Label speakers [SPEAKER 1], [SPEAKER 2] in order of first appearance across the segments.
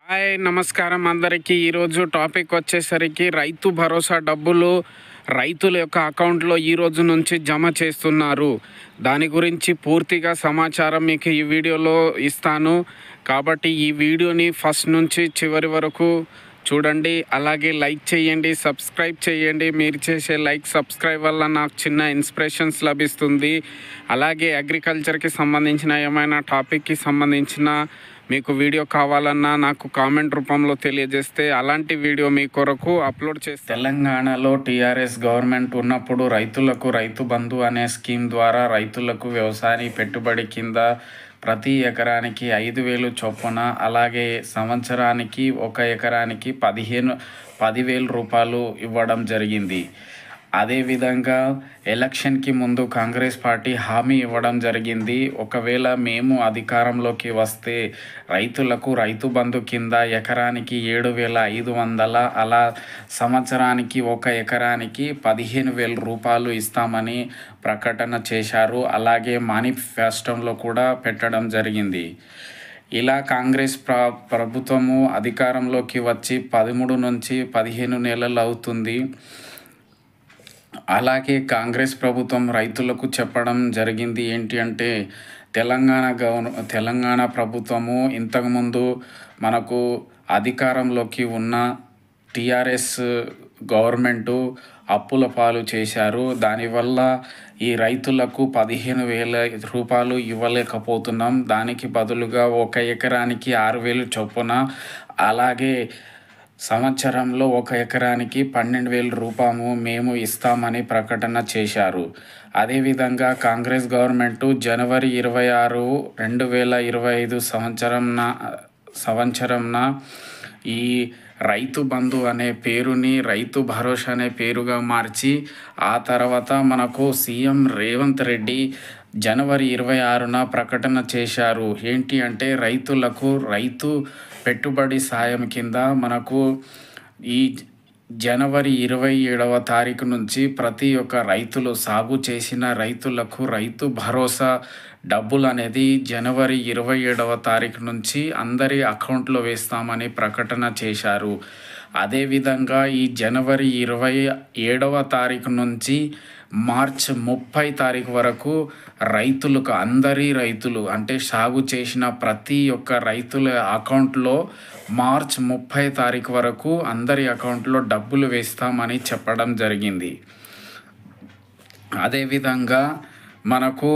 [SPEAKER 1] Hi నమస్కారం అందరికీ. ఈరోజు టాపిక్ వచ్చేసరికి రైతు భరోసా డబ్బులు రైతుల యొక్క అకౌంట్లో ఈ రోజు నుంచి జమ చేస్తున్నారు. దాని గురించి పూర్తిగా సమాచారం మీకు ఈ వీడియోలో ఇస్తాను. కాబట్టి ఈ వీడియోని ఫస్ట్ నుంచి చివరి వరకు చూడండి. అలాగే లైక్ చేయండి, సబ్స్క్రైబ్ చేయండి. మీరు చేసే లైక్ సబ్స్క్రైబ్ వల్ల నాకు చిన్న ఇన్స్పిరేషన్స్ లభిస్తుంది. అలాగే అగ్రికల్చర్కి సంబంధించిన ఏమైనా టాపిక్కి సంబంధించిన మీకు వీడియో కావాలన్నా నాకు కామెంట్ రూపంలో తెలియజేస్తే అలాంటి వీడియో మీ కొరకు అప్లోడ్ చేస్తాను. తెలంగాణలో టీఆర్ఎస్ గవర్నమెంట్ ఉన్నప్పుడు రైతులకు రైతు బంధు అనే స్కీమ్ ద్వారా రైతులకు వ్యవసాయ పెట్టుబడి కింద ప్రతి ఎకరానికి 5,000 చొప్పున, అలాగే సంవత్సరానికి ఒక ఎకరానికి 10,000 రూపాయలు ఇవ్వడం జరిగింది. అదేవిధంగా ఎలక్షన్కి ముందు కాంగ్రెస్ పార్టీ హామీ ఇవ్వడం జరిగింది. ఒకవేళ మేము అధికారంలోకి వస్తే రైతులకు రైతు బంధు కింద ఎకరానికి 7,500, అలా సంవత్సరానికి ఒక ఎకరానికి 15,000 రూపాయలు ఇస్తామని ప్రకటన చేశారు. అలాగే మేనిఫెస్టోలో కూడా పెట్టడం జరిగింది. ఇలా కాంగ్రెస్ ప్రభుత్వము అధికారంలోకి వచ్చి 13 నుంచి 15 నెలలు అవుతుంది. అలాగే కాంగ్రెస్ ప్రభుత్వం రైతులకు చెప్పడం జరిగింది ఏంటి అంటే, తెలంగాణ ప్రభుత్వము ఇంతకుముందు మనకు అధికారంలోకి ఉన్న టీఆర్ఎస్ గవర్నమెంటు అప్పుల పాలు చేశారు. దానివల్ల ఈ రైతులకు 15,000 రూపాయలు ఇవ్వలేకపోతున్నాం. దానికి బదులుగా ఒక ఎకరానికి 6,000 చొప్పున, అలాగే సంవత్సరంలో ఒక ఎకరానికి 12,000 రూపాయలు మేము ఇస్తామని ప్రకటన చేశారు. అదేవిధంగా కాంగ్రెస్ గవర్నమెంటు జనవరి 26, 2025 సంవత్సరంన ఈ రైతు బంధు అనే పేరుని రైతు భరోసా అనే పేరుగా మార్చి, ఆ తర్వాత మనకు సీఎం రేవంత్ రెడ్డి జనవరి 26న ప్రకటన చేశారు. ఏంటి అంటే, రైతులకు రైతు పెట్టుబడి సాయం కింద మనకు ఈ జనవరి 27వ తారీఖు నుంచి ప్రతి ఒక్క రైతులు సాగు చేసిన రైతులకు రైతు భరోసా డబ్బులు అనేది జనవరి 27వ తారీఖు నుంచి అందరి అకౌంట్లో వేస్తామని ప్రకటన చేశారు. అదేవిధంగా ఈ జనవరి 27వ తారీఖు నుంచి మార్చ్ 30 తారీఖు వరకు రైతులకు, అందరి రైతులు అంటే సాగు చేసిన ప్రతి ఒక్క రైతుల అకౌంట్లో మార్చ్ 30 తారీఖు వరకు అందరి అకౌంట్లో డబ్బులు వేస్తామని చెప్పడం జరిగింది. అదేవిధంగా మనకు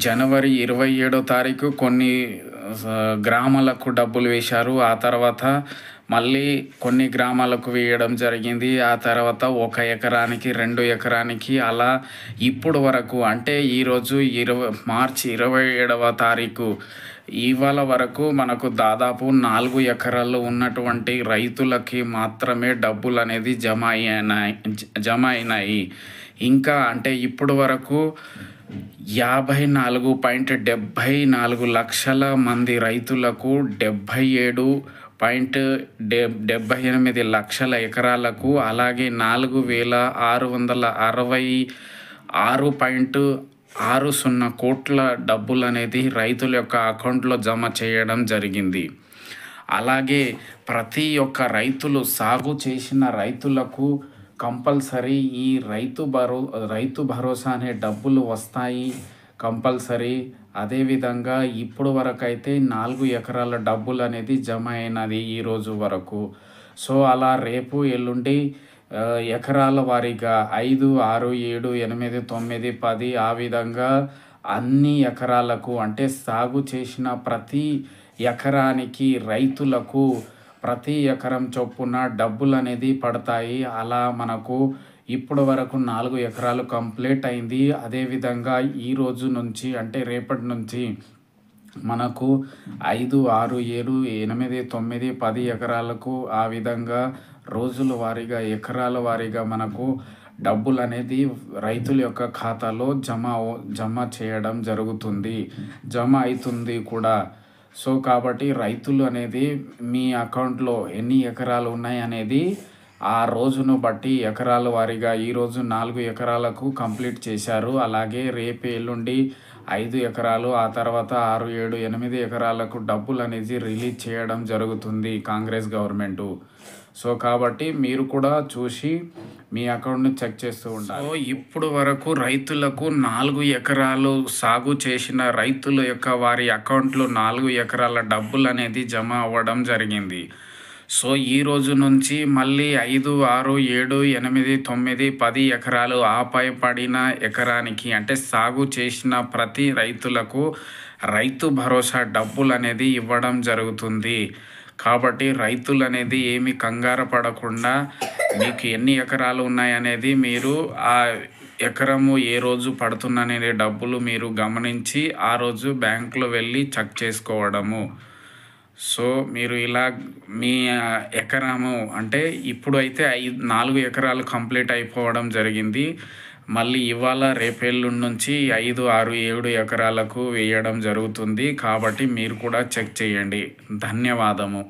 [SPEAKER 1] జనవరి 27వ తారీఖు కొన్ని గ్రామాలకు డబ్బులు వేశారు. ఆ తర్వాత మళ్ళీ కొన్ని గ్రామాలకు వేయడం జరిగింది. ఆ తర్వాత 1 ఎకరానికి, 2 ఎకరానికి, అలా ఇప్పుడు వరకు అంటే ఈరోజు మార్చి 27వ తారీఖు ఇవాళ వరకు మనకు దాదాపు 4 ఎకరాలు ఉన్నటువంటి రైతులకి మాత్రమే డబ్బులు అనేది జమ అయినాయి. ఇంకా అంటే ఇప్పుడు వరకు 54.74 లక్షల మంది రైతులకు 77.78 లక్షల ఎకరాలకు, అలాగే 4,666.60 కోట్ల డబ్బులు అనేది రైతుల యొక్క అకౌంట్లో జమ చేయడం జరిగింది. అలాగే ప్రతి ఒక్క రైతులు సాగు చేసిన రైతులకు కంపల్సరీ ఈ రైతు భరోసా అనే డబ్బులు వస్తాయి కంపల్సరీ. అదేవిధంగా ఇప్పుడు వరకు అయితే 4 ఎకరాల డబ్బులు అనేది జమ అయినది ఈ రోజు వరకు. సో అలా రేపు ఎల్లుండి ఎకరాల వారీగా 5, 6, 7, 8, 9, 10 ఆ విధంగా అన్ని ఎకరాలకు అంటే సాగు చేసిన ప్రతి ఎకరానికి రైతులకు ప్రతి ఎకరం చొప్పున డబ్బులు అనేది పడతాయి. అలా మనకు ఇప్పుడు వరకు 4 ఎకరాలు కంప్లీట్ అయింది. అదేవిధంగా ఈ రోజు నుంచి అంటే రేపటి నుంచి మనకు 5, 6, 7, 8, 9, 10 ఎకరాలకు ఆ విధంగా రోజుల వారీగా, ఎకరాల వారీగా మనకు డబ్బులు అనేది రైతుల యొక్క ఖాతాలో జమ చేయడం జరుగుతుంది, జమ అవుతుంది కూడా. సో కాబట్టి రైతులు అనేది మీ అకౌంట్లో ఎన్ని ఎకరాలు ఉన్నాయి అనేది ఆ రోజును బట్టి ఎకరాల వారీగా ఈరోజు 4 ఎకరాలకు కంప్లీట్ చేశారు. అలాగే రేపు ఎల్లుండి 5 ఎకరాలు, ఆ తర్వాత 6, 7, 8 ఎకరాలకు డబ్బులు అనేది రిలీజ్ చేయడం జరుగుతుంది కాంగ్రెస్ గవర్నమెంటు. సో కాబట్టి మీరు కూడా చూసి మీ అకౌంట్‌ని చెక్ చేస్తూ ఉండాలి. సో ఇప్పుడు వరకు రైతులకు 4 ఎకరాలు సాగు చేసిన రైతుల యొక్క వారి అకౌంట్‌లో 4 ఎకరాల డబ్బులు అనేది జమ అవ్వడం జరిగింది. సో ఈ రోజు నుంచి మళ్ళీ 5, 6, 7, 8, 9, 10 ఎకరాలు ఆపై పడిన ఎకరానికి అంటే సాగు చేసిన ప్రతి రైతులకు రైతు భరోసా డబ్బులు అనేది ఇవ్వడం జరుగుతుంది. కాబట్టి రైతులు అనేది ఏమి కంగారు పడకుండా మీకు ఎన్ని ఎకరాలు ఉన్నాయనేది మీరు ఆ ఎకరము ఏ రోజు పడుతుందనే డబ్బులు మీరు గమనించి ఆ రోజు బ్యాంకులో వెళ్ళి చెక్ చేసుకోవడము. సో మీరు ఇలా మీ ఎకరము అంటే ఇప్పుడు అయితే 4 ఎకరాలు కంప్లీట్ అయిపోవడం జరిగింది. మళ్ళీ ఇవాళ రేపెల్లుండి నుంచి 5, 6, 7 ఎకరాలకు వేయడం జరుగుతుంది. కాబట్టి మీరు కూడా చెక్ చేయండి. ధన్యవాదము.